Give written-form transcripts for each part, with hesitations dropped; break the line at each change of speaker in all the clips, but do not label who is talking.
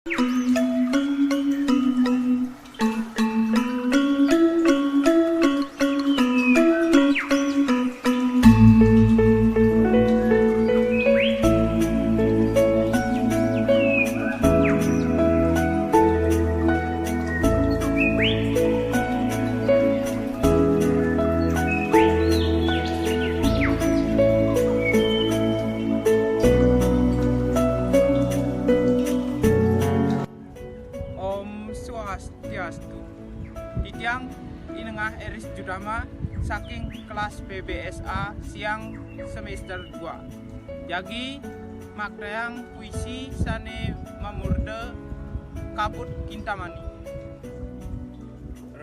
Om Swastiastu. Titiang Inengah Eris Judama saking kelas PBSA siang semester 2. Jagi makdayang puisi sane mamurde kabut kintamani.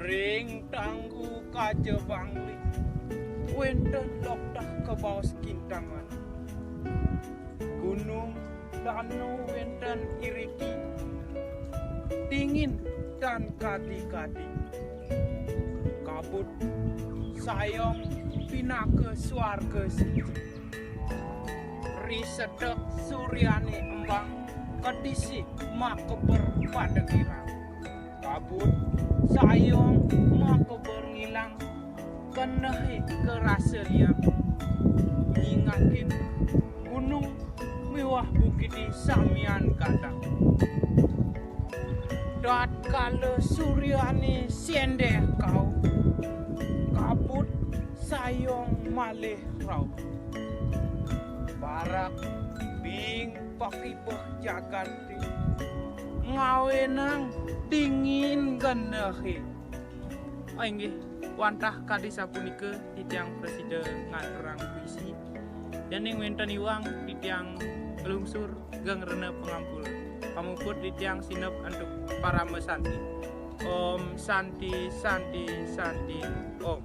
Ring tanggu kaje bangli wenten lokdah ke bawas kintamani. Gunung danau wenten iriki dingin dan kati-kati. Kabut sayong pinake swarga suci. Risedek suryane embang kedisi makeber pada kirang. Kabut sayong makeber ngilang kenehi kerasa liang. Nyingakin gunung mewah bukiti samian kata. Dat kala suryane siendeh kau, kabut sayong malih rau. Barak bing pakipeh jaganti, ngawenang dingin genehi. Inggih wantah kadisa punika titiang presiden ngaturang puisi. Dan yang wenten iwang titiang lungsur geng rene pengampul. Pamuput titiang sinep untuk para mesanti. Om Santi Santi Santi Om.